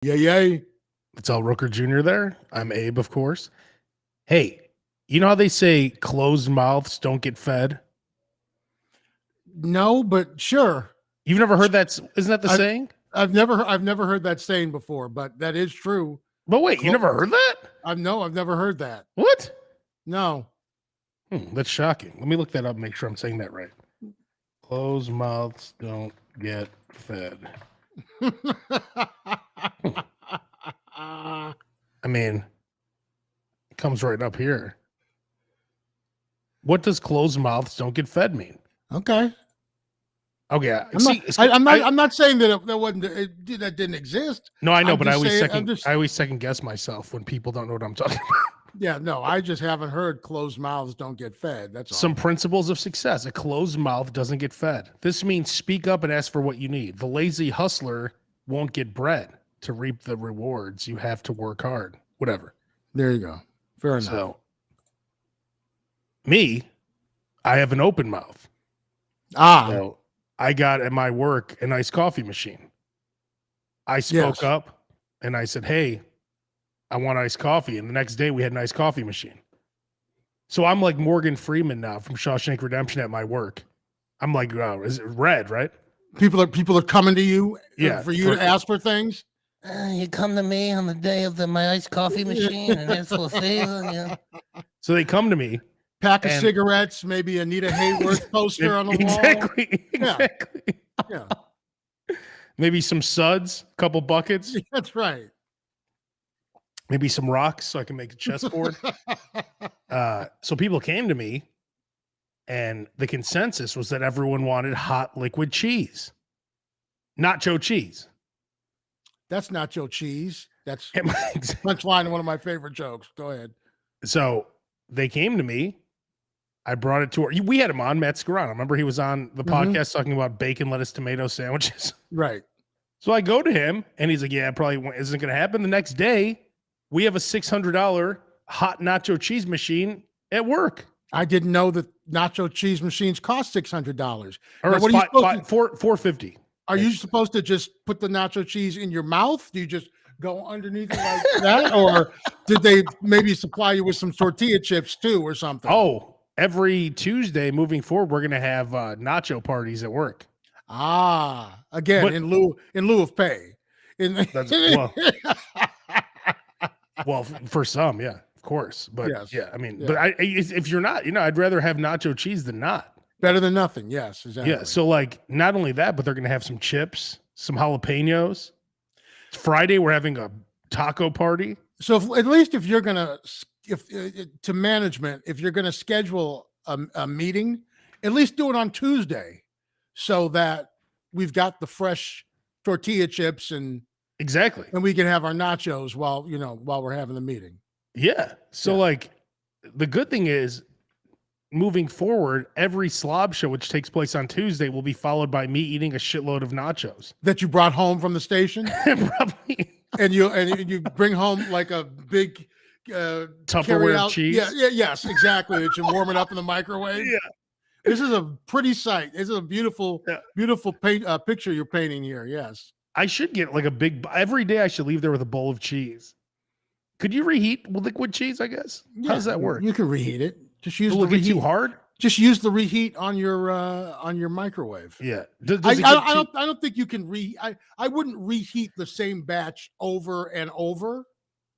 Yay. It's Al Rooker Jr. there. I'm Abe, of course. Hey, you know how they say closed mouths don't get fed? No, but sure. You've never heard that? Isn't that the saying? I've never heard that saying before, but that is true. But wait, you never heard that? I've never heard that. What? No. That's shocking. Let me look that up and make sure I'm saying that right. Closed mouths don't get fed. I mean, it comes right up here. What does closed mouths don't get fed mean? Okay. Okay. I'm not saying that that didn't exist. No, I know, but I always second guess myself when people don't know what I'm talking about. Yeah, no, I just haven't heard closed mouths don't get fed. That's all. Some principles of success. A closed mouth doesn't get fed. This means speak up and ask for what you need. The lazy hustler won't get bread. To reap the rewards, you have to work hard. Whatever. There you go. Fair enough. So, I have an open mouth. So I got at my work a nice coffee machine. I spoke up and I said, hey, I want iced coffee. And the next day we had an iced coffee machine. So I'm like Morgan Freeman now from Shawshank Redemption at my work. I'm like, oh, is it red, right? People are coming to you for you to ask for things. You come to me on the day of my iced coffee machine and ask for a favor. So they come to me. Pack of cigarettes, maybe Anita Hayworth poster on the wall. Exactly. Yeah. Maybe some suds, a couple buckets. That's right. Maybe some rocks so I can make a chessboard. So people came to me, and the consensus was that everyone wanted hot liquid cheese. Nacho cheese. That's nacho cheese. That's punchline of one of my favorite jokes. Go ahead. So they came to me. I brought it to her. We had him on, Matt Scarano. Remember he was on the podcast talking about bacon, lettuce, tomato sandwiches? Right. So I go to him, and he's like, yeah, probably isn't going to happen. The next day, we have a $600 hot nacho cheese machine at work. I didn't know that nacho cheese machines cost $600. Or it's $450. Are you supposed to just put the nacho cheese in your mouth? Do you just go underneath it like that? Or did they maybe supply you with some tortilla chips too or something? Oh, every Tuesday moving forward, we're going to have nacho parties at work. Again, in lieu of pay. Well, for some, yeah, of course. But yes. I mean, but if you're not, I'd rather have nacho cheese than not. Better than nothing. Yes, exactly. Yeah. So like, not only that, but they're going to have some chips, some jalapenos. Friday, we're having a taco party. So at least if you're going to management, if you're going to schedule a meeting, at least do it on Tuesday so that we've got the fresh tortilla chips and we can have our nachos while we're having the meeting. Yeah. So like the good thing is moving forward, every SLOB show, which takes place on Tuesday, will be followed by me eating a shitload of nachos that you brought home from the station. Probably. And you bring home like a big Tupperware of cheese. Yes, exactly. That you warm it up in the microwave. Yeah. This is a pretty sight. This is a beautiful picture you're painting here. Yes. I should get like every day I should leave there with a bowl of cheese. Could you reheat liquid cheese, I guess? Yeah, how does that work? You can reheat it. Just use the reheat. Too hard? Just use the reheat on your microwave. Yeah. I don't think you can I wouldn't reheat the same batch over and over.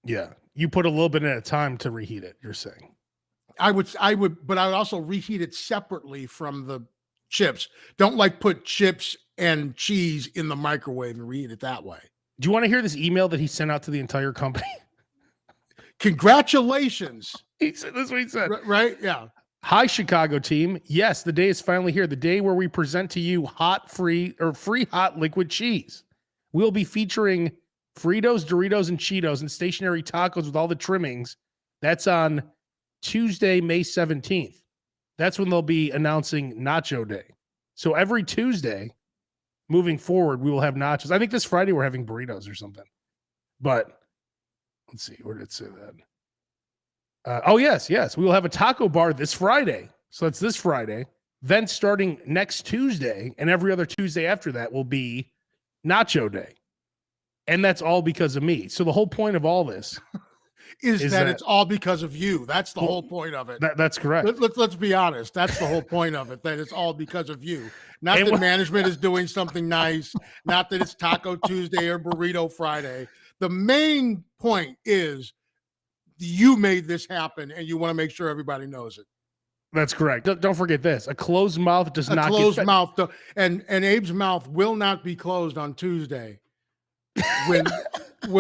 Yeah. You put a little bit at a time to reheat it, you're saying. I would, but I would also reheat it separately from the chips. Don't put chips and cheese in the microwave and reheat it that way. Do you want to hear this email that he sent out to the entire company? Congratulations. That's what he said. Right? Yeah. Hi, Chicago team. Yes, the day is finally here. The day where we present to you free hot liquid cheese. We'll be featuring Fritos, Doritos, and Cheetos and stationary tacos with all the trimmings. That's on Tuesday, May 17th. That's when they'll be announcing Nacho Day. So every Tuesday, moving forward, we will have nachos. I think this Friday we're having burritos or something. But let's see, where did it say that? Yes. We will have a taco bar this Friday. So that's this Friday. Then starting next Tuesday and every other Tuesday after that will be Nacho Day. And that's all because of me. So the whole point of all this is is that that- it's all because of you. That's the Well, whole point of it. that's correct. Let's be honest. That's the whole point of it, that it's all because of you. Not And that what- management is doing something nice, not that it's Taco Tuesday or Burrito Friday. The main point is you made this happen and you want to make sure everybody knows it. That's correct. Don't forget this. A closed mouth does A not closed get fed. mouth, and Abe's mouth will not be closed on Tuesday when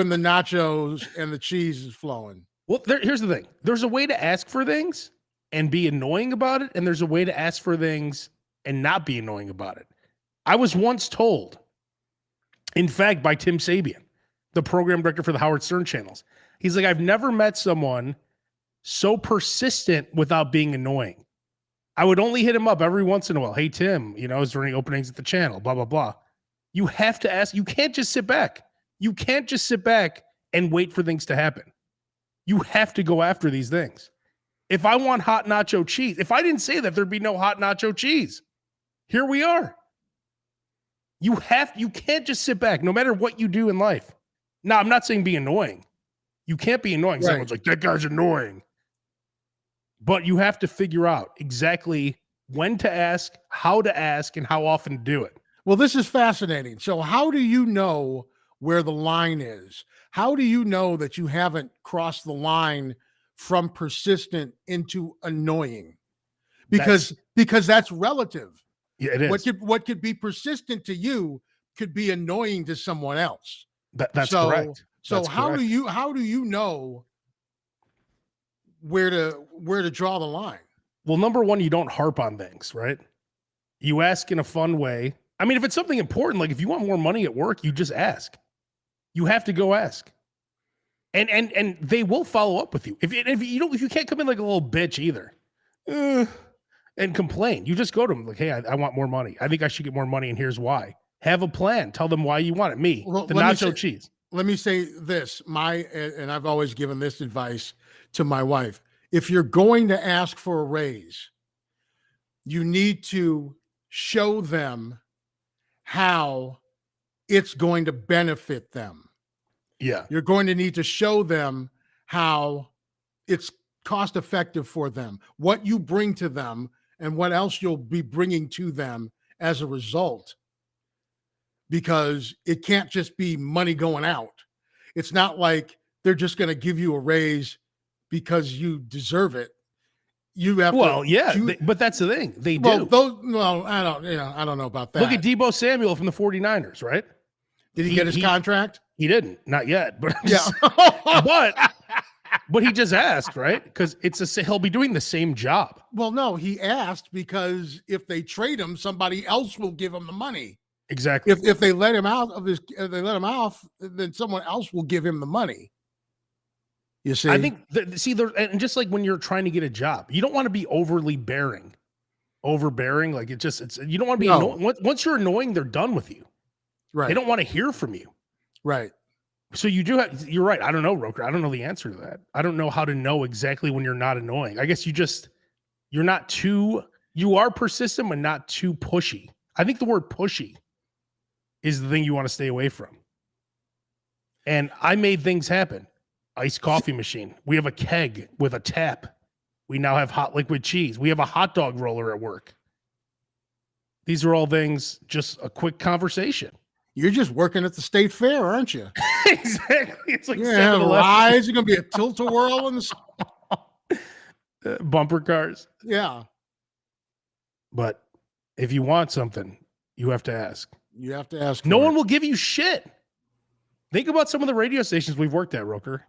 the nachos and the cheese is flowing. Well, here's the thing. There's a way to ask for things and be annoying about it, and there's a way to ask for things and not be annoying about it. I was once told, in fact, by Tim Sabian, the program director for the Howard Stern channels. He's like, I've never met someone so persistent without being annoying. I would only hit him up every once in a while. Hey, Tim, is there any openings at the channel? Blah, blah, blah. You have to ask. You can't just sit back. You can't just sit back and wait for things to happen. You have to go after these things. If I want hot nacho cheese, if I didn't say that, there'd be no hot nacho cheese. Here we are. You can't just sit back no matter what you do in life. Now, I'm not saying be annoying. You can't be annoying. Right. Someone's like, that guy's annoying. But you have to figure out exactly when to ask, and how often to do it. Well, this is fascinating. So how do you know where the line is? How do you know that you haven't crossed the line from persistent into annoying? Because that's relative. Yeah, it is. What could be persistent to you could be annoying to someone else. That's correct. So That's how correct. do you know where to draw the line? Well, number one, you don't harp on things, right? You ask in a fun way. I mean, if it's something important, like if you want more money at work, you just ask. You have to go ask. And they will follow up with you. If you can't come in like a little bitch either, and complain. You just go to them like, hey, I want more money. I think I should get more money, and here's why. Have a plan. Tell them why you want it. The nacho cheese. Let me say this. And I've always given this advice to my wife. If you're going to ask for a raise, you need to show them how it's going to benefit them. Yeah. You're going to need to show them how it's cost effective for them, what you bring to them, and what else you'll be bringing to them as a result. Because it can't just be money going out. It's not like they're just going to give you a raise because you deserve it. You have but that's the thing. They do. I don't know about that. Look at Deebo Samuel from the 49ers, right? Did he get his contract? He didn't, not yet. But Yeah. but he just asked, right? Because he'll be doing the same job. Well, no, he asked because if they trade him, somebody else will give him the money. Exactly. If they let him out of off, then someone else will give him the money. You see, I think and just like when you're trying to get a job, you don't want to be overbearing. Like you don't want to be annoying. Once you're annoying, they're done with you. Right. They don't want to hear from you. Right. So you're right. I don't know, Roker. I don't know the answer to that. I don't know how to know exactly when you're not annoying. I guess you are persistent, but not too pushy. I think the word pushy is the thing you want to stay away from. And I made things happen. Iced coffee machine. We have a keg with a tap. We now have hot liquid cheese. We have a hot dog roller at work. These are all things, just a quick conversation. You're just working at the state fair, aren't you? Exactly. It's like you're gonna have a rise. You're gonna be a tilt-a-whirl in the bumper cars. Yeah. But if you want something, you have to ask. You have to ask. No one will give you shit. Think about some of the radio stations we've worked at, Roker.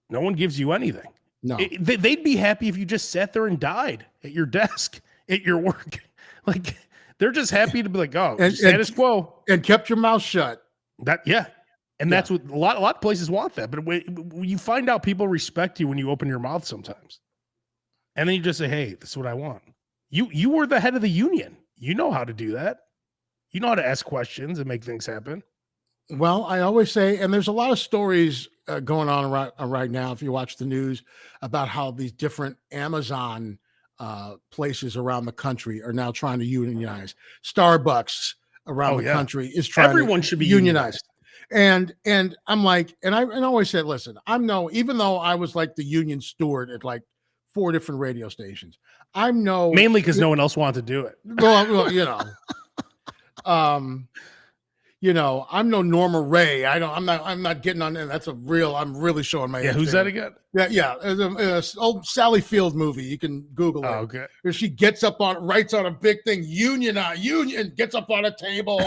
No one gives you anything. No. They'd be happy if you just sat there and died at your desk, at your work. Like, they're just happy to be like, oh, status quo. And kept your mouth shut. And that's what a lot of places want that. But when you find out people respect you when you open your mouth sometimes. And then you just say, hey, this is what I want. You were the head of the union. You know how to do that. You know how to ask questions and make things happen. Well, I always say, and there's a lot of stories going on right now, if you watch the news, about how these different Amazon places around the country are now trying to unionize. Starbucks around the country is trying Everyone should be unionized. And I'm like, and I always said, listen, even though I was like the union steward at like 4 different radio stations, I'm no Mainly because no one else wanted to do it. well, I'm no Norma Ray. I'm not getting on there. I'm really showing my age. Who's there. that again? Yeah. It's an old Sally Field movie. You can Google it. Oh, okay. Where she gets up writes on a big thing, union, gets up on a table.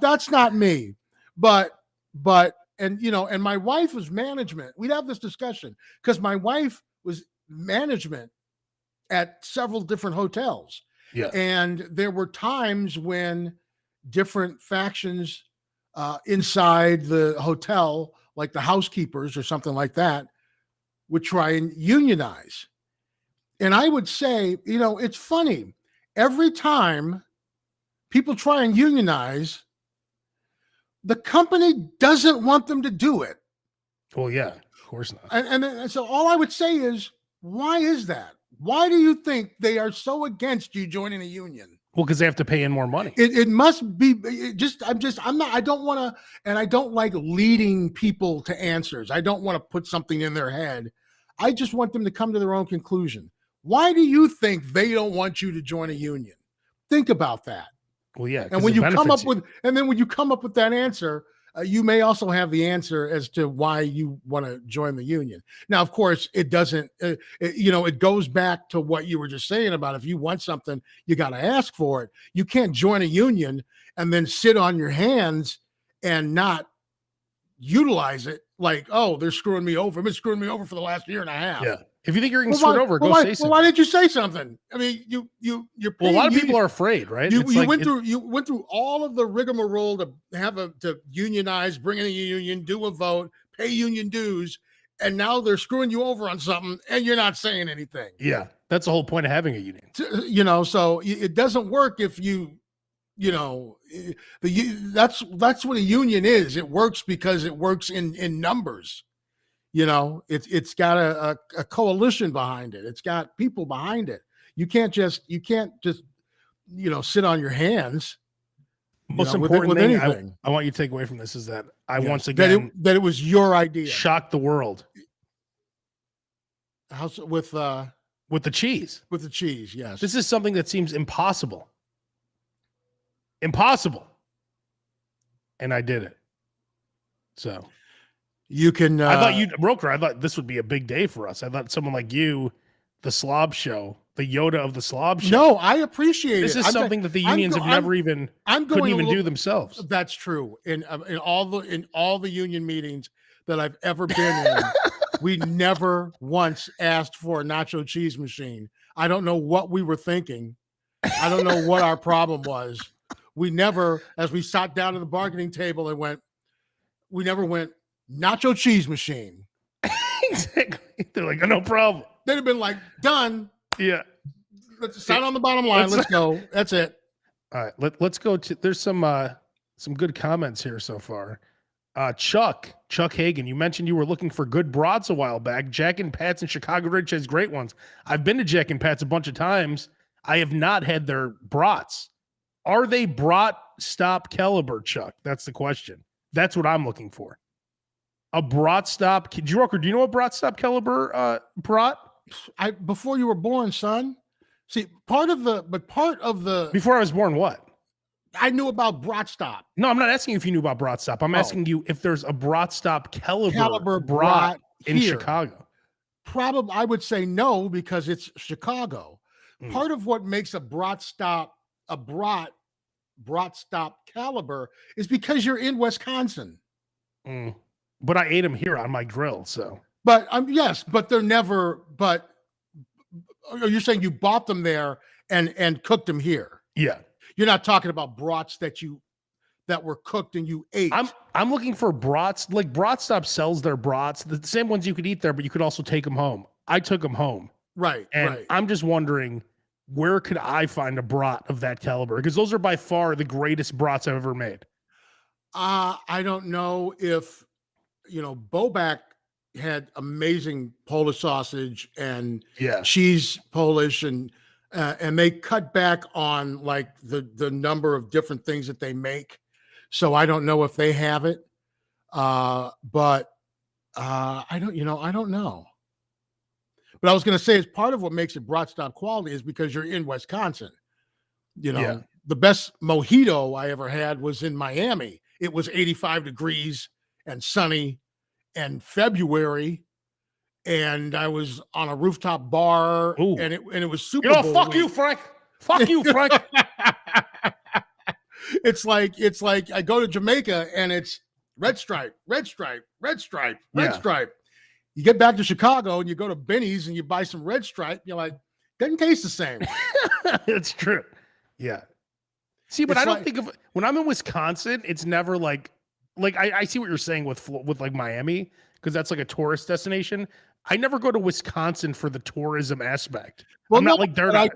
That's not me. But and my wife was management. We'd have this discussion because my wife was management at several different hotels. Yeah. And there were times when different factions inside the hotel, like the housekeepers or something like that, would try and unionize. And I would say, it's funny. Every time people try and unionize, the company doesn't want them to do it. Well, yeah, of course not. And so all I would say is, why is that? Why do you think they are so against you joining a union? Well, because they have to pay in more money. It must be I don't want to, and I don't like leading people to answers. I don't want to put something in their head. I just want them to come to their own conclusion. Why do you think they don't want you to join a union? Think about that. Well, yeah. And when you come up with that answer, you may also have the answer as to why you want to join the union. Now, of course, it doesn't, it goes back to what you were just saying about if you want something, you got to ask for it. You can't join a union and then sit on your hands and not utilize it like, oh, they're screwing me over. They've been screwing me over for the last year and a half. Yeah. If you think you're getting screwed over, go say something. Why did you say something? I mean, you're well, a lot of people are afraid, right? You went through all of the rigmarole to unionize, bring in a union, do a vote, pay union dues, and now they're screwing you over on something, and you're not saying anything. Yeah, that's the whole point of having a union. So it doesn't work if that's what a union is. It works because it works in numbers. It's got a coalition behind it. It's got people behind it. You can't just sit on your hands. Most important thing I want you to take away from this is that once again that it was your idea. Shocked the world. With the cheese. With the cheese, yes. This is something that seems impossible. Impossible. And I did it. So you can. I thought this would be a big day for us. I thought someone like you, the SLOB show, the Yoda of the SLOB show. No, I appreciate this it. This is something that the unions have never even couldn't even do themselves. That's true. In all the union meetings that I've ever been in, we never once asked for a nacho cheese machine. I don't know what we were thinking. I don't know what our problem was. We never, as we sat down at the bargaining table, we never went, nacho cheese machine. Exactly. They're like, oh, no problem. They'd have been like, done. Yeah. Let's sign on the bottom line. Let's go. That's it. All right. Let's go to, there's some good comments here so far. Chuck Hagan, you mentioned you were looking for good brats a while back. Jack and Pat's in Chicago Ridge has great ones. I've been to Jack and Pat's a bunch of times. I have not had their brats. Are they brat stop caliber, Chuck? That's the question. That's what I'm looking for. A brat stop. Roker, do you know what brat stop caliber brat? Before you were born, son. See, part of the before I was born, what? I knew about brat stop. No, I'm not asking you if you knew about brat stop. I'm asking you if there's a brat stop caliber brat in Chicago. Probably, I would say no because it's Chicago. Part of what makes a brat stop caliber is because you're in Wisconsin. But I ate them here on my grill, so. But yes, but they're never. But you're saying you bought them there and cooked them here? Yeah. You're not talking about brats that were cooked and you ate. I'm looking for brats. Like Brat Stop sells their brats, the same ones you could eat there, but you could also take them home. I took them home. Right. And right. I'm just wondering, where could I find a brat of that caliber? Because those are by far the greatest brats I've ever made. I don't know if, Boback had amazing Polish sausage and cheese Polish and they cut back on like the number of different things that they make. So I don't know if they have it. But I don't know. But I was going to say, as part of what makes it brat stop quality is because you're in Wisconsin. Yeah. The best mojito I ever had was in Miami. It was 85 degrees and sunny and February. And I was on a rooftop bar. Ooh. and it was Super Bowl fuck week. you, Frank. Fuck you, Frank. It's like I go to Jamaica and it's red stripe, red stripe, red stripe, red Yeah. stripe. You get back to Chicago and you go to Benny's and you buy some red stripe. You're like, doesn't taste the same. It's true. Yeah. See, but It's I don't like- think of when I'm in Wisconsin, it's never like I see what you're saying with like Miami, because that's like a tourist destination. I never go to Wisconsin for the tourism aspect. Well, I'm not no, like they're but not.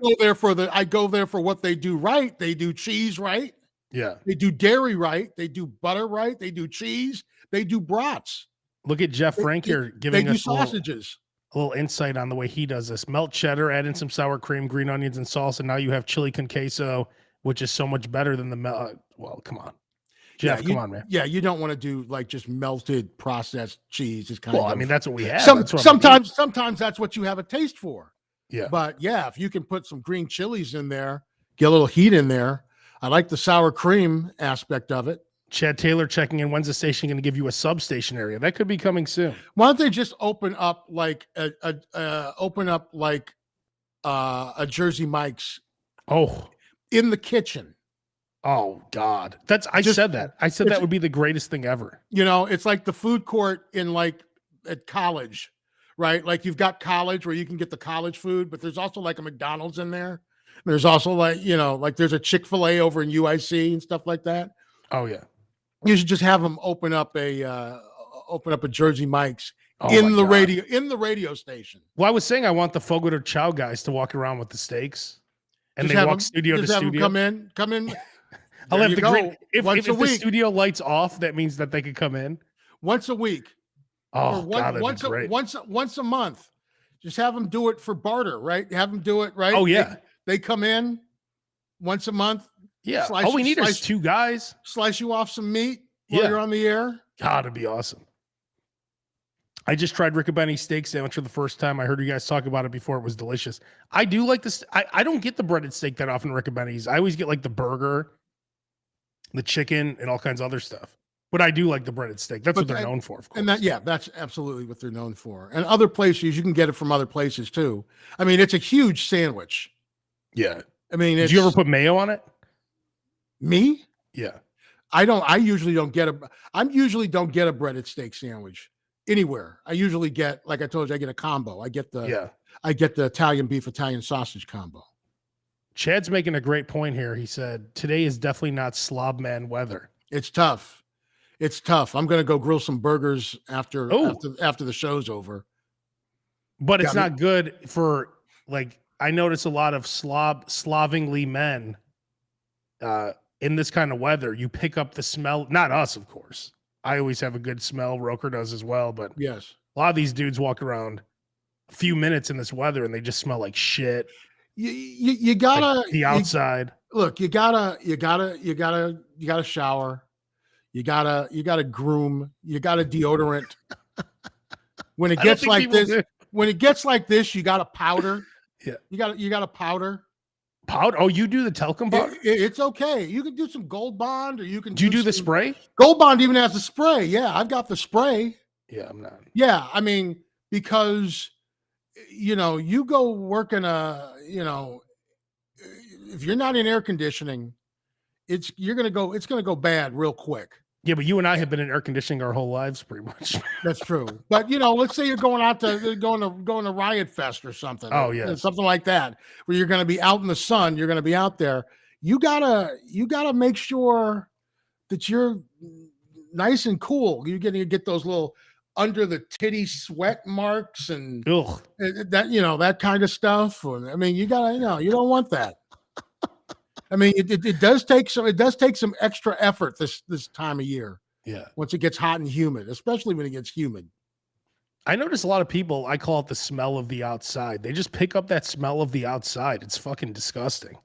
I go there for what they do right. They do cheese right. Yeah. They do dairy right. They do butter right. They do cheese. They do brats. Look at Jeff Frank here They giving do us sausages. a little insight on the way he does this. Melt cheddar, add in some sour cream, green onions, and salsa. Now you have chili con queso, which is so much better than the well, come on. Jeff, come on, man. Yeah, you don't want to do like just melted processed cheese. It's kind Well, of I mean, that's what we have. sometimes that's what you have a taste for. Yeah. But yeah, if you can put some green chilies in there, get a little heat in there. I like the sour cream aspect of it. Chad Taylor checking in. When's the station going to give you a substation area? That could be coming soon. Why don't they just open up like a Jersey Mike's in the kitchen? Oh God, I said that would be the greatest thing ever. It's like the food court in like at college, right? Like you've got college where you can get the college food, but there's also like a McDonald's in there. There's also like there's a Chick-fil-A over in UIC and stuff like that. Oh yeah, you should just have them open up a Jersey Mike's in the radio station. Well, I was saying I want the Fogo de Chao guys to walk around with the steaks, and just they walk studio to studio. Come in. I'll have the green. If the week. studio lights off, that means that they could come in once a week. Oh, God, once a month. Just have them do it for barter, right? Have them do it, right? Oh yeah, they come in once a month. Yeah. All we need is two guys. Slice you off some meat while you're on the air. God, it'd be awesome. I just tried Riccobene's steak sandwich for the first time. I heard you guys talk about it before. It was delicious. I do like this. I don't get the breaded steak that often at Riccobene's. I always get like the burger, the chicken, and all kinds of other stuff. But I do like the breaded steak. That's what they're known for, of course. And that's absolutely what they're known for. And other places, you can get it from other places too. I mean, it's a huge sandwich. Yeah. I mean, did you ever put mayo on it? Me? Yeah. I usually don't get a breaded steak sandwich anywhere. I usually get, like I told you, I get a combo. I get the Italian beef, Italian sausage combo. Chad's making a great point here. He said, today is definitely not slob man weather. It's tough. I'm going to go grill some burgers after the show's over. But it's not good for, like, I notice a lot of slovenly men in this kind of weather. You pick up the smell, not us, of course. I always have a good smell. Roker does as well. But yes, a lot of these dudes walk around a few minutes in this weather and they just smell like shit. You gotta the outside. You gotta shower. You gotta groom. You gotta deodorant. When it gets like this, you gotta powder. Yeah, you gotta powder. Powder? Oh, you do the talcum powder? It's okay. You can do some Gold Bond, or you can. Do you do the spray? Gold Bond even has the spray. Yeah, I've got the spray. Yeah, I'm not. Yeah, I mean, because you go work in if you're not in air conditioning, it's gonna go bad real quick. Yeah, but you and I have been in air conditioning our whole lives, pretty much. That's true. But let's say you're going to Riot Fest or something. Oh yeah, something like that, where you're going to be out in the sun. You're going to be out there. You gotta make sure that you're nice and cool. You're going to get those little under the titty sweat marks and that kind of stuff. I mean, you gotta you don't want that. I mean, it does take some extra effort this time of year. Yeah. Once it gets hot and humid, especially when it gets humid. I notice a lot of people, I call it the smell of the outside. They just pick up that smell of the outside. It's fucking disgusting.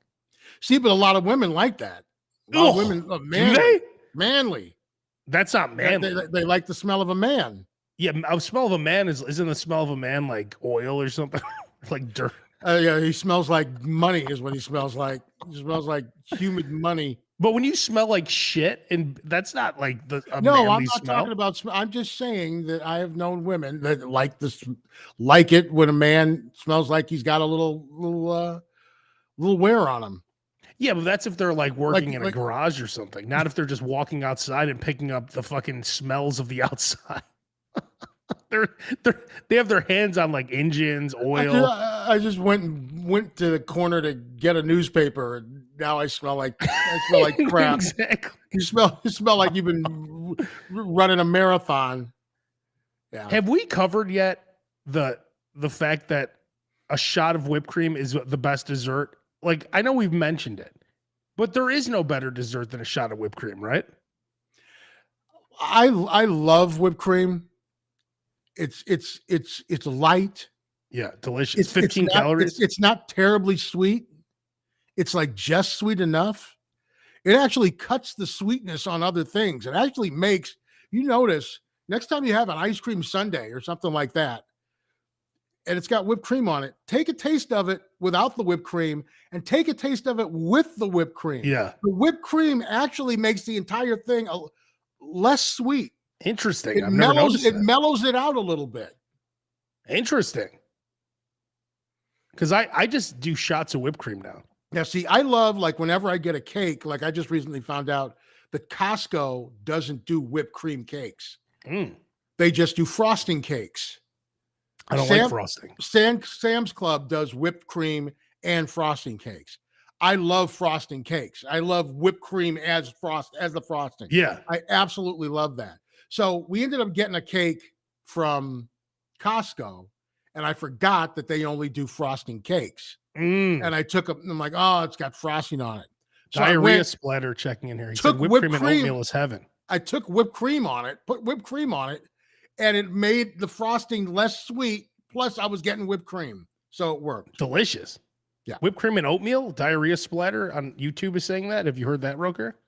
See, but a lot of women like that. A lot of women, do they? manly. That's not manly. They like the smell of a man. Yeah, a smell of a man isn't the smell of a man like oil or something, like dirt. Yeah, he smells like money is what he smells like. He smells like humid money. But when you smell like shit, and that's not like a No, manly I'm not smell. talking about. I'm just saying that I have known women that like it when a man smells like he's got a little wear on him. Yeah, but that's if they're like working in a like- garage or something, not if they're just walking outside and picking up the fucking smells of the outside. They have their hands on like engines, oil. I just went to the corner to get a newspaper, and now I smell like crap. Exactly. You smell like you've been running a marathon. Yeah. Have we covered yet the fact that a shot of whipped cream is the best dessert? Like, I know we've mentioned it, but there is no better dessert than a shot of whipped cream, right? I love whipped cream. It's light. Yeah, delicious. It's 15 calories. It's not terribly sweet. It's like just sweet enough. It actually cuts the sweetness on other things. It actually makes you notice next time you have an ice cream sundae or something like that, and it's got whipped cream on it, take a taste of it without the whipped cream and take a taste of it with the whipped cream. Yeah. The whipped cream actually makes the entire thing less sweet. Interesting. It mellows it out a little bit. Interesting. Because I just do shots of whipped cream now. Now, see, I love, like, whenever I get a cake, like I just recently found out that Costco doesn't do whipped cream cakes. They just do frosting cakes. I don't like frosting. Sam's Club does whipped cream and frosting cakes. I love frosting cakes. I love whipped cream as the frosting. Yeah. I absolutely love that. So we ended up getting a cake from Costco, and I forgot that they only do frosting cakes. And I took them, and I'm like, oh, it's got frosting on it. So Diarrhea splatter checking in here. He said whipped cream and oatmeal is heaven. I took whipped cream on it, put whipped cream on it, and it made the frosting less sweet. Plus, I was getting whipped cream. So it worked. Delicious. Yeah. Whipped cream and oatmeal, diarrhea splatter on YouTube is saying that. Have you heard that, Roker?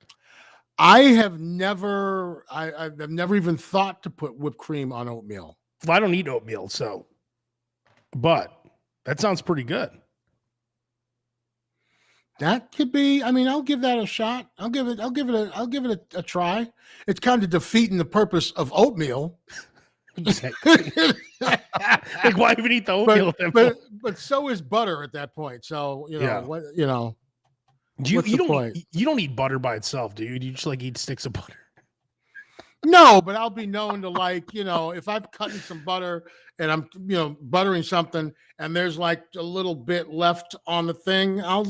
I've never even thought to put whipped cream on oatmeal. Well, I don't eat oatmeal, but that sounds pretty good. That could be. I mean, I'll give that a shot. I'll give it a try. It's kind of defeating the purpose of oatmeal. Exactly. Like, why even eat the oatmeal? But so is butter at that point. So what you don't point? You don't eat butter by itself, do you? You just like eat sticks of butter. No, but I'll be known to, like, if I'm cutting some butter and I'm, buttering something and there's like a little bit left on the thing, I'll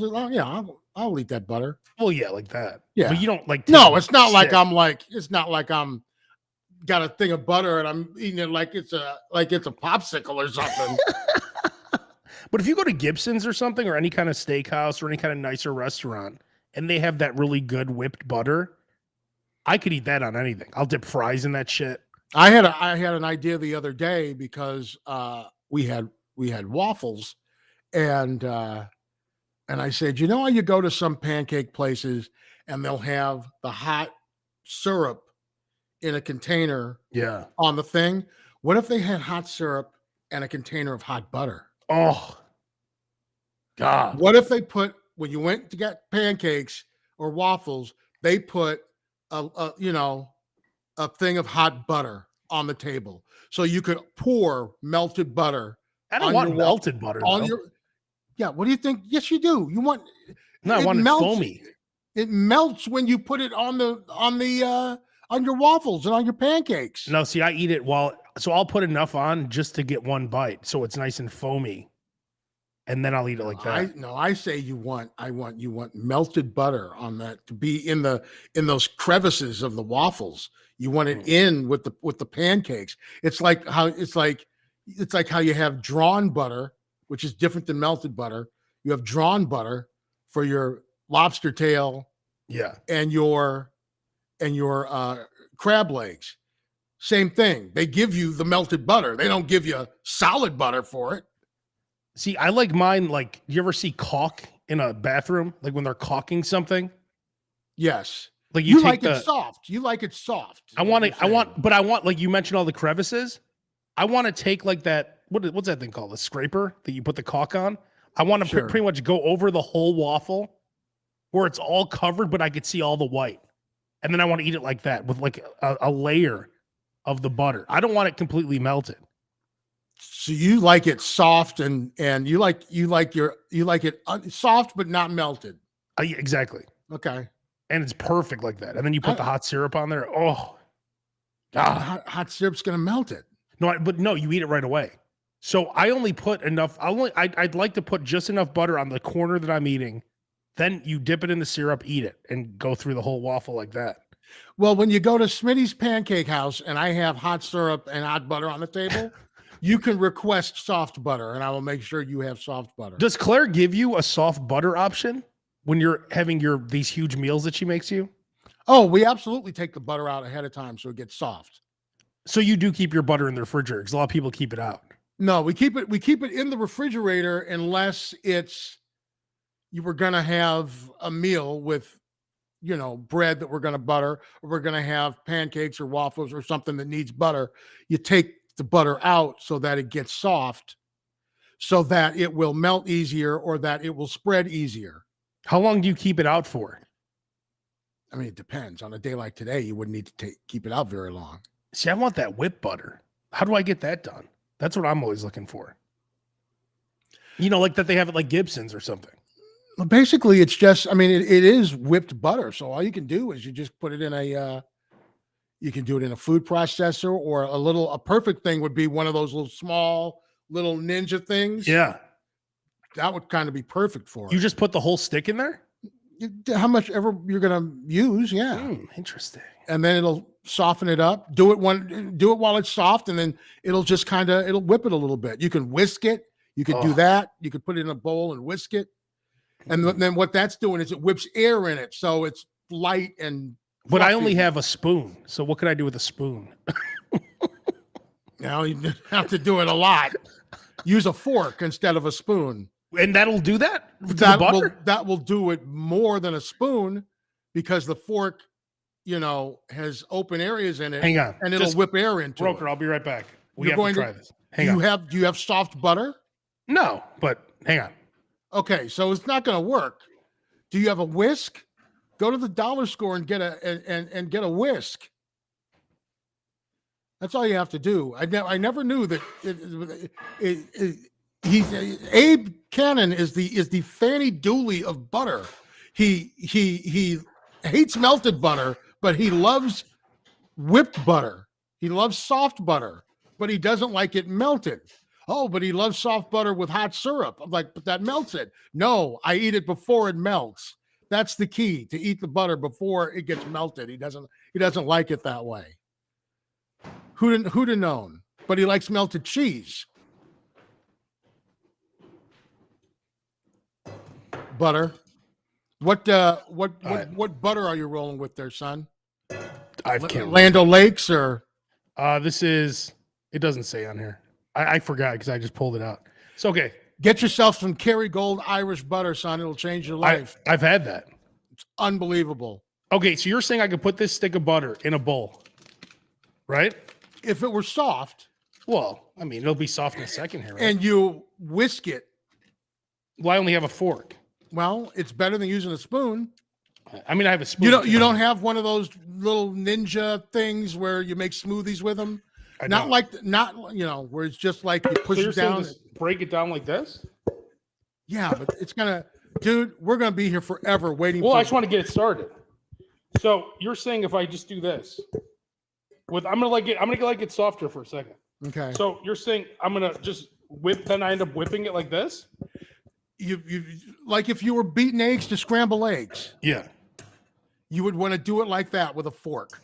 eat that butter. Well, yeah, like that. Yeah. But you don't like. No, it's not like I'm got a thing of butter and I'm eating it like it's a popsicle or something. But if you go to Gibson's or something, or any kind of steakhouse or any kind of nicer restaurant, and they have that really good whipped butter, I could eat that on anything. I'll dip fries in that shit. I had an idea the other day because we had waffles, and I said, how you go to some pancake places and they'll have the hot syrup in a container on the thing. What if they had hot syrup and a container of hot butter? Oh, God. What if they put, when you went to get pancakes or waffles, they put a thing of hot butter on the table so you could pour melted butter. I don't want melted butter on though. Yeah, what do you think? Yes, you do. You want I want it foamy. It melts when you put it on your waffles and on your pancakes. No, see, I eat it so I'll put enough on just to get one bite, so it's nice and foamy, and then I'll eat it like that. I say you want melted butter on that to be in those crevices of the waffles. You want it in with the pancakes. It's like how you have drawn butter, which is different than melted butter. You have drawn butter for your lobster tail, and your crab legs. Same thing. They give you the melted butter. They don't give you solid butter for it. See, I like mine. Like, you ever see caulk in a bathroom? Like when they're caulking something? Yes. Like You take like the, it soft. You like it soft. I want like you mentioned all the crevices. I want to take like that. What's that thing called? The scraper that you put the caulk on. I want to Sure. pretty much go over the whole waffle where it's all covered, but I could see all the white. And then I want to eat it like that with like a layer of the butter. I don't want it completely melted. So you like it soft and you like it soft but not melted. Exactly. Okay. And it's perfect like that. And then you put the hot syrup on there. Oh, God. Hot syrup's gonna melt it. But no, you eat it right away. So I only put enough. I'd like to put just enough butter on the corner that I'm eating. Then you dip it in the syrup, eat it, and go through the whole waffle like that. Well, when you go to Smitty's Pancake House and I have hot syrup and hot butter on the table, you can request soft butter, and I will make sure you have soft butter. Does Claire give you a soft butter option when you're having these huge meals that she makes you? Oh, we absolutely take the butter out ahead of time so it gets soft. So you do keep your butter in the refrigerator because a lot of people keep it out. No, we keep it in the refrigerator unless you were gonna have a meal with, bread that we're gonna butter, or we're gonna have pancakes or waffles or something that needs butter. You take the butter out so that it gets soft, so that it will melt easier or that it will spread easier. How long do you keep it out for? I mean, it depends. On a day like today, you wouldn't need to keep it out very long. See, I want that whipped butter. How do I get that done? That's what I'm always looking for. Like that they have it like Gibson's or something. Well, basically, it's just, I mean, it is whipped butter. So all you can do is you just put it in you can do it in a food processor, or a perfect thing would be one of those little small little ninja things. Yeah. That would kind of be perfect for You it. just put the whole stick in there? How much ever you're going to use. Yeah. Interesting. And then it'll soften it up. Do it while it's soft, and then it'll just it'll whip it a little bit. You can whisk it. You could do that. You could put it in a bowl and whisk it. And then what that's doing is it whips air in it. So it's light and But fluffy. I only have a spoon. So what could I do with a spoon? Now you have to do it a lot. Use a fork instead of a spoon. And that'll do that? That will do it more than a spoon, because the fork, has open areas in it. Hang on. And it'll whip air into Broker, it. I'll be right back. We You're have going to try this. Hang on. Do you have soft butter? No, but hang on. Okay, so it's not going to work. Do you have a whisk? Go to the dollar store and get and get a whisk. That's all you have to do. I never knew that. Abe Cannon is the Fanny Dooley of butter. He hates melted butter, but he loves whipped butter. He loves soft butter, but he doesn't like it melted. Oh, but he loves soft butter with hot syrup. I'm like, but that melts it. No, I eat it before it melts. That's the key, to eat the butter before it gets melted. He doesn't like it that way. Who'd have known? But he likes melted cheese. Butter. What butter are you rolling with there, son? I can't. Land O'Lakes or This is. It doesn't say on here. I forgot because I just pulled it out. So okay. Get yourself some Kerrygold Irish butter, son. It'll change your life. I've had that. It's unbelievable. Okay, so you're saying I could put this stick of butter in a bowl, right? If it were soft. Well, I mean, it'll be soft in a second here, right? And you whisk it. Well, I only have a fork. Well, it's better than using a spoon. I mean, I have a spoon. You don't have one of those little ninja things where you make smoothies with them. Not where it's just like you push it down. Break it down like this. Yeah, but it's dude. We're gonna be here forever waiting. Well, I just want to get it started. So you're saying if I just do this, I'm gonna let it softer for a second. Okay. So you're saying I'm gonna just whip, then I end up whipping it like this. You like if you were beating eggs to scramble eggs. Yeah. You would want to do it like that with a fork.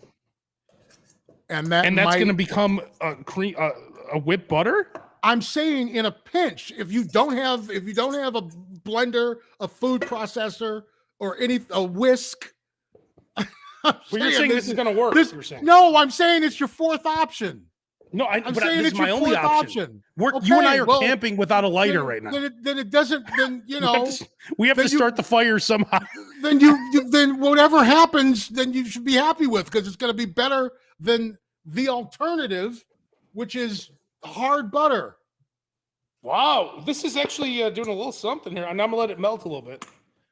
And that's going to become a whipped butter. I'm saying in a pinch, if you don't have a blender, a food processor, or a whisk. You're saying this is going to work. No, I'm saying it's your fourth option. No, I'm but saying this it's is my your only fourth option. You and I are camping without a lighter right now. Then it doesn't. Then We have to start the fire somehow. Then then whatever happens, then you should be happy with, because it's going to be better than the alternative, which is hard butter. Wow, this is actually doing a little something here. And I'm gonna let it melt a little bit.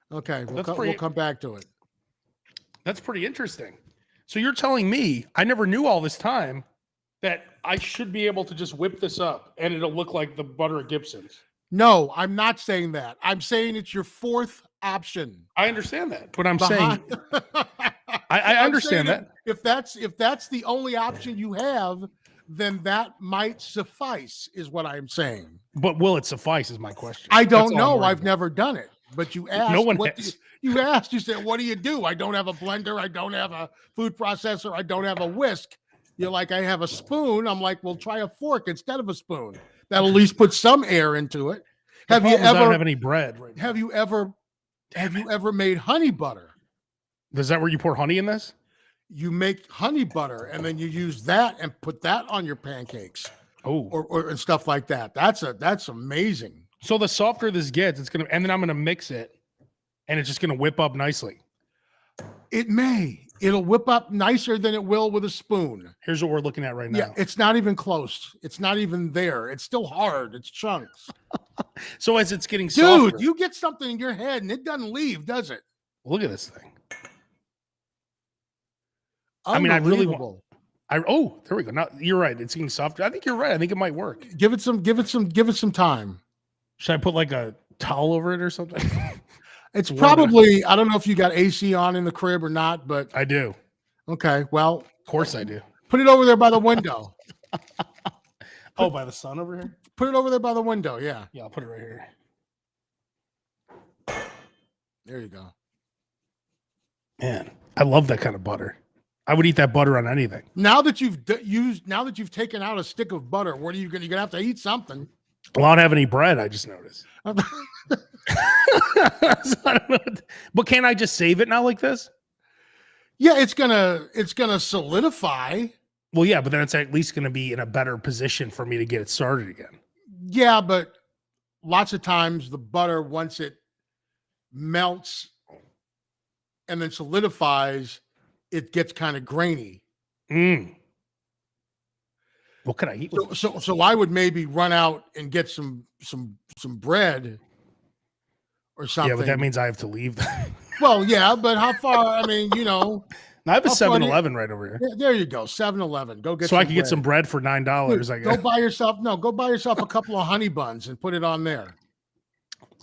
Okay, we'll come back to it. That's pretty interesting. So you're telling me I never knew all this time that I should be able to just whip this up and it'll look like the butter at Gibson's. No, I'm not saying that. I'm saying it's your fourth option. I understand that, but I'm saying I understand that. If that's the only option you have, then that might suffice, is what I'm saying. But will it suffice is my question. I don't know. I've never done it. But you asked. No one has. You asked. You said, "What do you do?" I don't have a blender. I don't have a food processor. I don't have a whisk. You're like, I have a spoon. I'm like, well, try a fork instead of a spoon. That'll at least put some air into it. Have you ever? I don't have any bread right now. Have you ever made honey butter? Is that where you pour honey in this? You make honey butter and then you use that and put that on your pancakes. Oh, or and stuff like that. That's amazing. So the softer this gets, it's gonna, and then I'm gonna mix it, and it's just gonna whip up nicely. It may. It'll whip up nicer than it will with a spoon. Here's what we're looking at right now. Yeah, it's not even close. It's not even there. It's still hard. It's chunks. So as it's getting softer, dude, you get something in your head and it doesn't leave, does it? Look at this thing. I mean, I really want. Oh, there we go. Now you're right. It's getting softer. I think you're right. I think it might work. Give it some time. Should I put like a towel over it or something? It's probably, I don't know if you got AC on in the crib or not, but I do. Okay, well, of course I do. Put it over there by the window. By the sun over here? Put it over there by the window, yeah. Yeah, I'll put it right here. There you go. Man, I love that kind of butter. I would eat that butter on anything. Now that you've taken out a stick of butter, what are you gonna? You're gonna have to eat something. Well, I don't have any bread. I just noticed. So I don't know. But can't I just save it now like this? Yeah, it's gonna solidify. Well, yeah, but then it's at least gonna be in a better position for me to get it started again. Yeah, but lots of times the butter, once it melts and then solidifies, it gets kind of grainy. What could I eat? So I would maybe run out and get some bread or something. Yeah, but that means I have to leave. Well, yeah, but how far? I mean, I have a 7-Eleven right over here. There you go, 7-Eleven. Go get. So I can get some bread for $9. I guess. Go buy yourself a couple of honey buns and put it on there.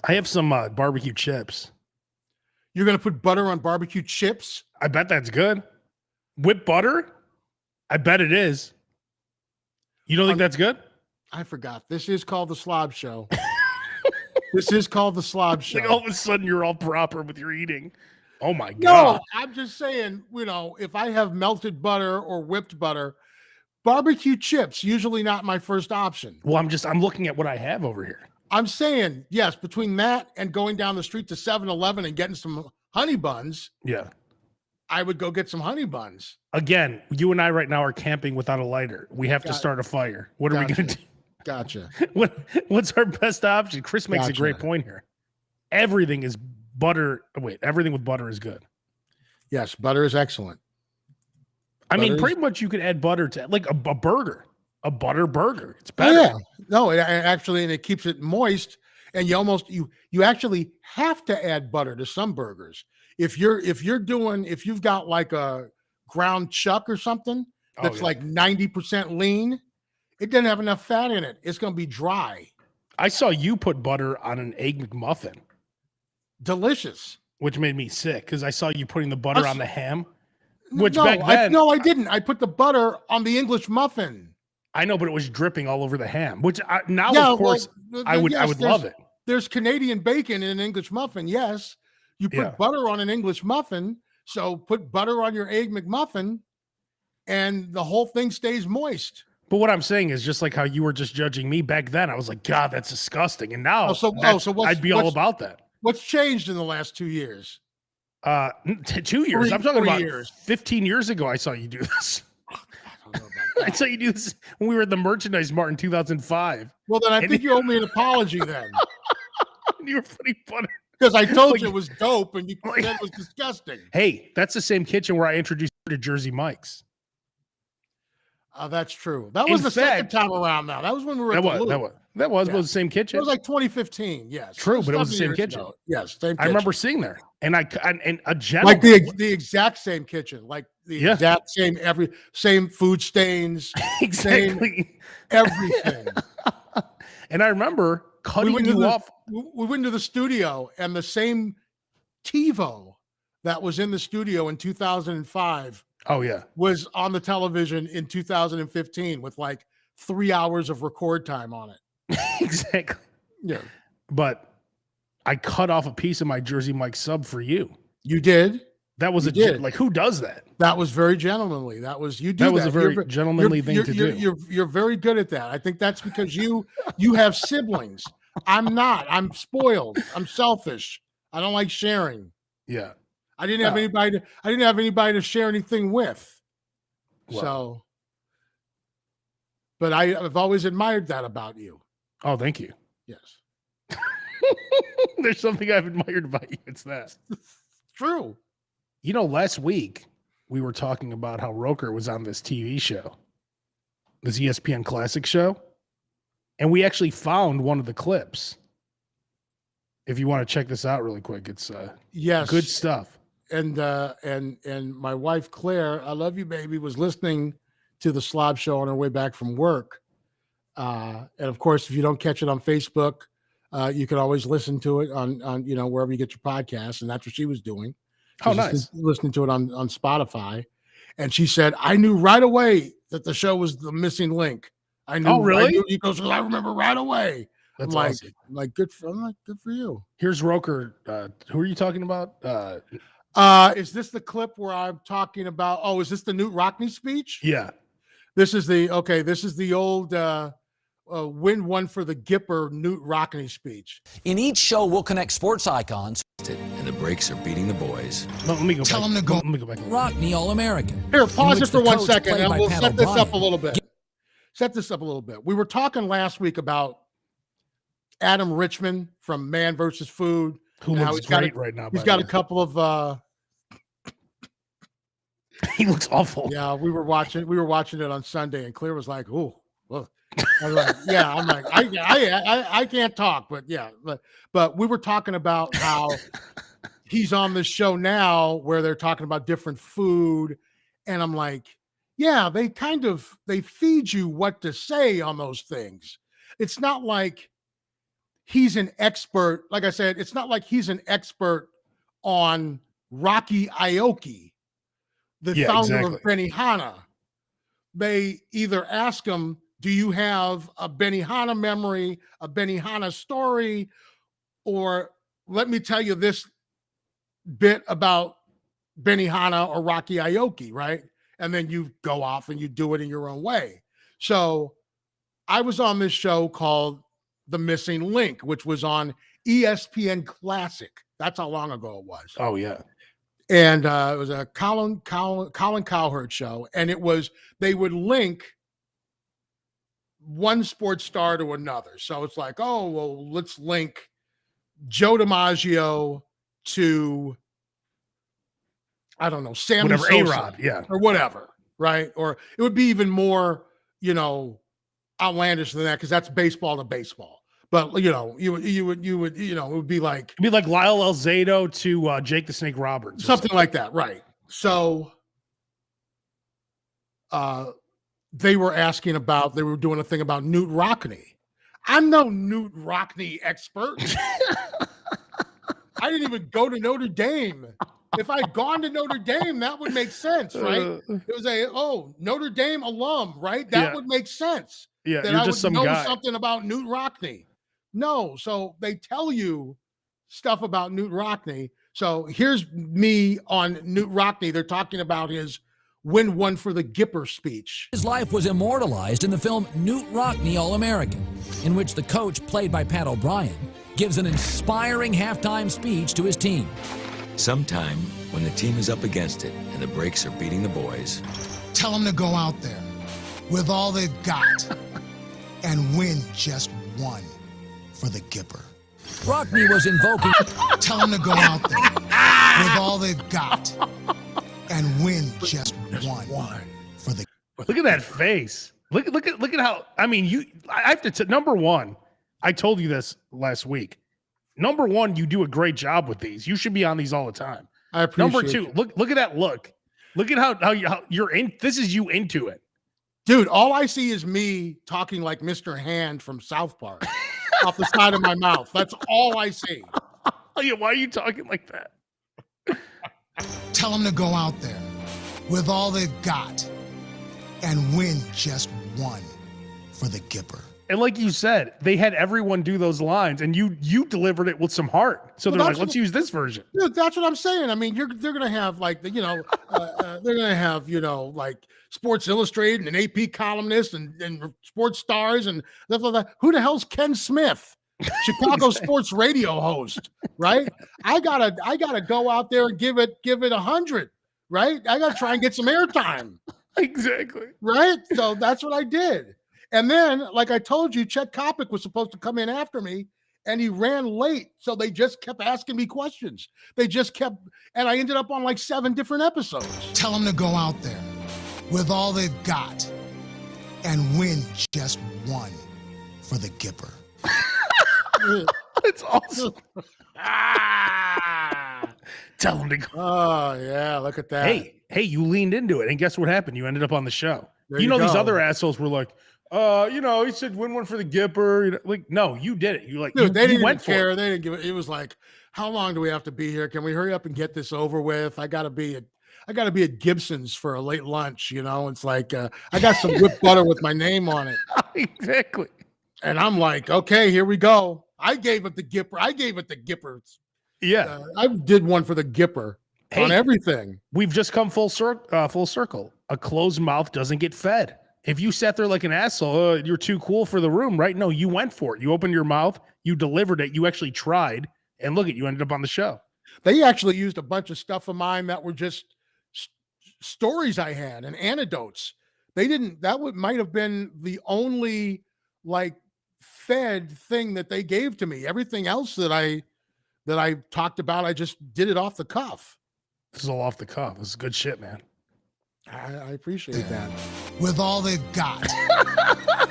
I have some barbecue chips. You're gonna put butter on barbecue chips? I bet that's good. Whipped butter? I bet it is. You don't think that's good? I forgot. This is called the SLOB Show. This is called the SLOB Show. Like all of a sudden you're all proper with your eating. Oh my God. No, I'm just saying, if I have melted butter or whipped butter, barbecue chips, usually not my first option. Well, I'm looking at what I have over here. I'm saying, yes, between that and going down the street to 7-Eleven and getting some honey buns. Yeah. I would go get some honey buns. Again, you and I right now are camping without a lighter. We have to start a fire. What are we going to do? Gotcha. What's our best option? Chris makes a great point here. Everything is butter. Wait, everything with butter is good. Yes, butter is excellent. I mean, pretty much you could add butter to like a burger, a butter burger. It's better. Oh, yeah. No, and it keeps it moist. And you actually have to add butter to some burgers. If you've got like a ground chuck or something that's like 90% lean, it doesn't have enough fat in it. It's going to be dry. I saw you put butter on an Egg McMuffin. Delicious. Which made me sick because I saw you putting the butter on the ham. I didn't. I put the butter on the English muffin. I know, but it was dripping all over the ham. Of course, I would love it. There's Canadian bacon in an English muffin. Yes, you put butter on an English muffin. So put butter on your Egg McMuffin, and the whole thing stays moist. But what I'm saying is just like how you were just judging me back then. I was like, God, that's disgusting. And now, I'd be all about that. What's changed in the last 2 years? 2 years. I'm talking about years. 15 years ago. I saw you do this. don't know about I that. saw you do this when we were at the merchandise mart in 2005. Well, then I And think you owe me an apology then, You were putting butter. because I told Like- you it was dope and you like- said it was disgusting. Hey, that's the same kitchen where I introduced you to Jersey Mike's. That's true. That was In the second fact- time around now. That was when we were at That the was, Loop. that was Yeah. the same It kitchen. was like 2015. Yes. True, but it was the 7 same years kitchen. ago. Yes, same kitchen. I remember seeing there, and a gentleman. like the exact same kitchen, like the Yeah. exact same food stains, exactly. everything. And I remember cutting went to you the- off. We went to the studio, and the same TiVo that was in the studio in 2005 Oh yeah, was on the television in 2015 with like 3 hours of record time on it. exactly. Yeah, But I cut off a piece of my Jersey Mike sub for you. you did. That was You did. like, who does that? That was very gentlemanly. That was you do That was a very You're- gentlemanly thing to do. You're very good at that. I think that's because you have siblings. I'm not. I'm spoiled. I'm selfish. I don't like sharing. Yeah. I didn't have No. anybody to share anything with. Well. So, but I've always admired that about you. Oh, thank you. Yes, There's something I've admired about you. It's that. true. You know, last week we were talking about how Roker was on this TV show, this ESPN Classic show, and we actually found one of the clips. If you want to check this out really quick, it's Yes, good stuff. And my wife Claire, I love you, baby, was listening to the SLOB show on her way back from work. And of course, if you don't catch it on Facebook, you can always listen to it on wherever you get your podcasts, and that's what she was doing. Oh, She's nice. listening to it on Spotify, and she said, "I knew right away that the show was the missing link. I knew." Oh, really? He goes, "I remember right away." That's I'm like, awesome. good for you. Here's Roker. Who are you talking about? Is this the clip where I'm talking about? Oh, is this the Newt Rockney speech? Yeah. This is the old win one for the Gipper Newt Rockney speech. In each show, we'll connect sports icons. And the breaks are beating the boys. Let me go Tell back. him to go. Let me go back. Rockney All-American. Here, pause in it which for the 1 coach, second, played and by we'll Pat set this up O'Brien, a little bit. Set this up a little bit. We were talking last week about Adam Richman from Man vs. Food. Who and how looks he's got great right now? He's by got the a way. couple of He looks awful. yeah. We were watching it on Sunday, and Claire was like, "Oh, well." I was like, yeah. I'm like, I can't talk, but yeah, but we were talking about how he's on this show now where they're talking about different food, and I'm like, yeah, they feed you what to say on those things. It's not like he's an expert. Like I said, it's not like he's an expert on Rocky Aoki, the Yeah, founder exactly. of Benihana. They either ask him, do you have a Benihana memory, a Benihana story, or let me tell you this bit about Benihana or Rocky Aoki, right? And then you go off and you do it in your own way. So I was on this show called The Missing Link, which was on ESPN Classic. That's how long ago it was. Oh yeah. And it was a Colin Cowherd show. And it was, they would link one sports star to another. So it's like, oh, well, let's link Joe DiMaggio to, I don't know, Sammy Whatever. Sosa A-Rod. Yeah. or whatever, right? Or it would be even more, outlandish than that, because that's baseball to baseball. But you would, it would be like It'd be like Lyle Alzado to Jake the Snake Roberts. or something like that, right? So they were doing a thing about Newt Rockney. I'm no Newt Rockney expert. I didn't even go to Notre Dame. If I'd gone to Notre Dame, that would make sense, right? It was Notre Dame alum, right? That Yeah. would make sense. Yeah, That you're I just would some know guy. something about Newt Rockney. No, so they tell you stuff about Newt Rockney. So here's me on Newt Rockney. They're talking about his win one for the Gipper speech. His life was immortalized in the film Newt Rockney All-American, in which the coach, played by Pat O'Brien, gives an inspiring halftime speech to his team. Sometime when the team is up against it and the breaks are beating the boys, Tell him to go out there. with all they've got and win just one for the Gipper. Rockney was invoking. Tell them to go out there with all they've got and win just one for the. Look at that face. Look at how. I mean, I have to. Number one, I told you this last week. Number one, you do a great job with these. You should be on these all the time. I appreciate Number two, look at that look. Look at how you're in. This is you into it. Dude, all I see is me talking like Mr. Hand from South Park off the side of my mouth. That's all I see. Yeah, why are you talking like that? Tell them to go out there with all they've got and win just one for the Gipper. And like you said, they had everyone do those lines, and you delivered it with some heart. So they're like, let's use this version. Dude, that's what I'm saying. I mean, they're gonna have like they're gonna have like Sports Illustrated and an AP columnist and sports stars and stuff like that. Who the hell's Ken Smith? Chicago sports radio host, right? I gotta go out there and give it 100, right? I gotta try and get some airtime. Exactly. Right? So that's what I did. And then, like I told you, Chet Kopic was supposed to come in after me, and he ran late. So they just kept asking me questions. They just kept, and I ended up on like 7 different episodes. Tell them to go out there with all they've got and win just one for the Gipper. It's awesome. Tell them to go. Oh, yeah, look at that. Hey, you leaned into it, and guess what happened? You ended up on the show. There You you know, these go. other assholes were like, he said win one for the Gipper. Like, no, you did it. You like, Dude, they you didn't went even for care. it. They didn't give it. It was like, how long do we have to be here? Can we hurry up and get this over with? I gotta be at Gibson's for a late lunch. It's like I got some whipped butter with my name on it, Exactly. and I'm like, okay, here we go. I gave it the Gipper. Yeah. I did one for the Gipper on everything. We've just come full circle. A closed mouth doesn't get fed. If you sat there like an asshole, you're too cool for the room, right? No, you went for it. You opened your mouth, you delivered it, you actually tried, and look at you ended up on the show. They actually used a bunch of stuff of mine that were just stories I had and anecdotes. They didn't. Might have been the only like fed thing that they gave to me. Everything else that I talked about, I just did it off the cuff. This is all off the cuff. This is good shit, man. I appreciate that. With all they've got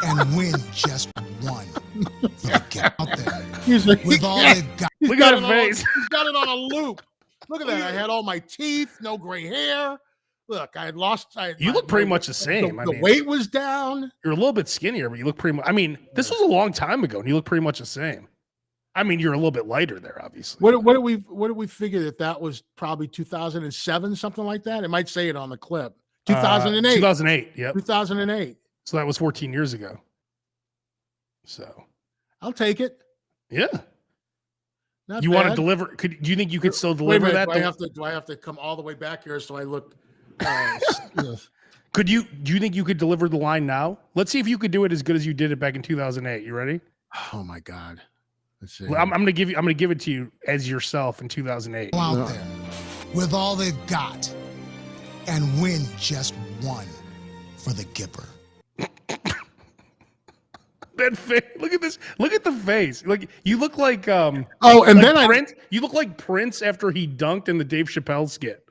and win just one for the Gipper out there. He's like, With all they've got. Look at that face. He's got it on a loop. Look at that. I had all my teeth, no gray hair. Look, I had lost. You look pretty much the same. The weight was down. You're a little bit skinnier, but you look pretty much. I mean, this was a long time ago, and you look pretty much the same. I mean, you're a little bit lighter there, obviously. What did we figure that was probably 2007, something like that? It might say it on the clip. 2008. 2008. Yep. 2008. So that was 14 years ago. So I'll take it. yeah. Not You want to bad. deliver? Do you think you could still Wait a deliver minute, that? do I have to come all the way back here so I look? Do you think you could deliver the line now? Let's see if you could do it as good as you did it back in 2008. You ready? Oh my God. Let's see. I'm gonna give it to you as yourself in 2008. Go out there with all they've got and win just one for the Gipper. That face. Look at this. Look at the face. Like you look like and like then Prince. You look like Prince after he dunked in the Dave Chappelle skit.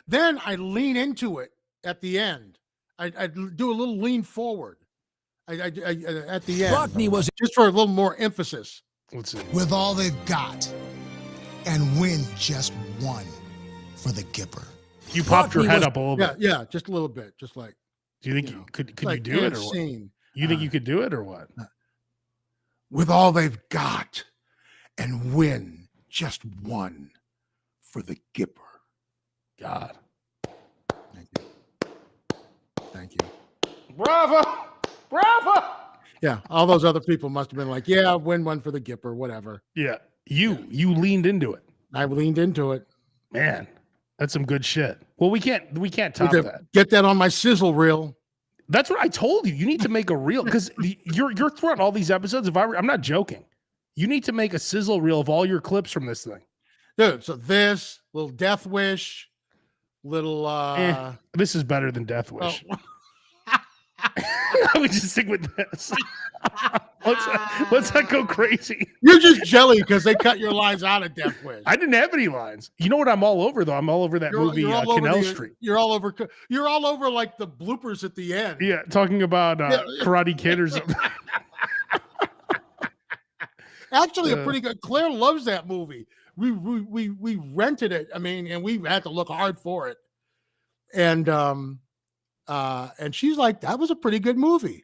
then I lean into it at the end. I do a little lean forward. I at the end, Rockney was just for a little more emphasis. Let's see. With all they've got and win just one for the Gipper. You popped your Rockney head was- up a little Yeah, just yeah, just a little bit, just like. Do you think you you know, could like you do it or end what? scene. You think you could do it or what? With all they've got and win just one for the Gipper. God. Thank you. Thank you. Bravo. Bravo. Yeah, all those other people must have been like, yeah, win one for the Gipper, whatever. Yeah. You leaned into it. I leaned into it. Man, that's some good shit. Well, we can't top that. Get that on my sizzle reel. That's what I told you. You need to make a reel because you're throwing all these episodes. I'm not joking. You need to make a sizzle reel of all your clips from this thing. Dude, so this little Death Wish, little This is better than Death Wish. oh. We just stick with this. Let's not go crazy. You're just jelly because they cut your lines out of Death Wish. I didn't have any lines. You know what I'm all over though? I'm all over that movie Canal Street. You're all over like the bloopers at the end. Yeah, talking about Karate Kid or something. Actually, a pretty good. Claire loves that movie. We rented it. I mean, and we had to look hard for it. And she's like, that was a pretty good movie.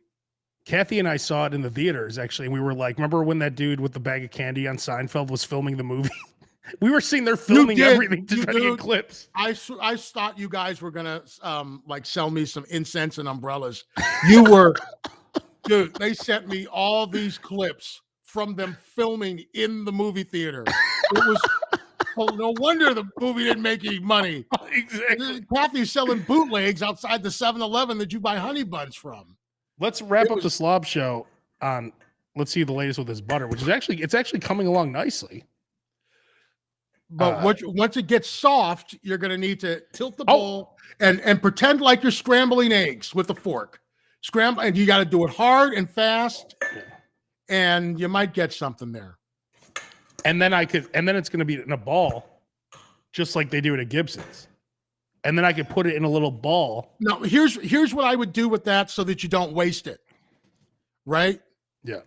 Kathy and I saw it in the theaters actually. And we were like, remember when that dude with the bag of candy on Seinfeld was filming the movie? We were seeing they're filming everything to try to get clips. I thought you guys were gonna like sell me some incense and umbrellas. You were, dude. They sent me all these clips from them filming in the movie theater. It was no wonder the movie didn't make any money. Exactly. Kathy's selling bootlegs outside the 7-Eleven that you buy honey buns from. Let's wrap up the Slob show on. Let's see the latest with this butter, which is actually coming along nicely. But once it gets soft, you're going to need to tilt the bowl and pretend like you're scrambling eggs with a fork. Scramble, and you got to do it hard and fast, and you might get something there. And then it's going to be in a ball, just like they do it at Gibson's. And then I could put it in a little ball. Now, here's what I would do with that so that you don't waste it. Right? Yeah.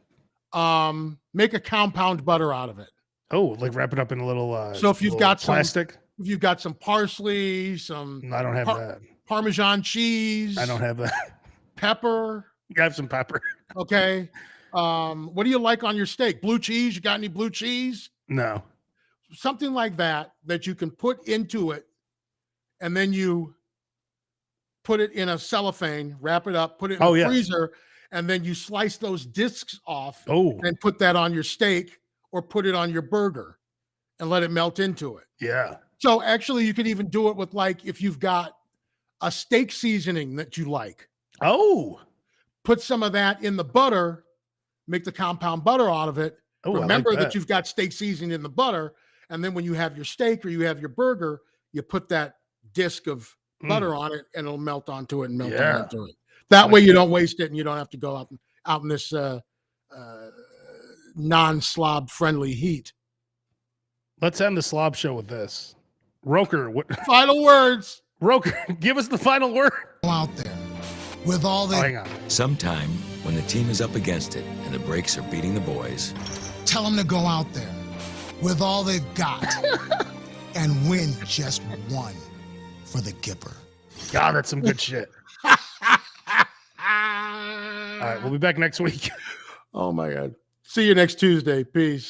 Make a compound butter out of it. Oh, like wrap it up in a little. So if you've got plastic, if you've got some parsley, I don't have that. Parmesan cheese. I don't have that. Pepper. You have some pepper. Okay. What do you like on your steak? Blue cheese? You got any blue cheese? No. Something like that you can put into it, and then you put it in a cellophane, wrap it up, put it in the freezer, and then you slice those discs off and put that on your steak or put it on your burger and let it melt into it. Yeah. So actually you could even do it with, like, if you've got a steak seasoning that you like. Oh. Put some of that in the butter, make the compound butter out of it. Oh, remember like that you've got steak seasoning in the butter. And then when you have your steak or you have your burger, you put that disc of butter on it and it'll melt onto it and melt onto it. That way you don't waste it and you don't have to go out in this non-slob friendly heat. Let's end the Slob show with this. Roker, what final words? Roker, give us the final word. Out there with all the hang on. Sometime when the team is up against it and the brakes are beating the boys, tell them to go out there with all they've got and win just one for the Gipper. God, that's some good shit. All right, we'll be back next week. Oh my God. See you next Tuesday. Peace.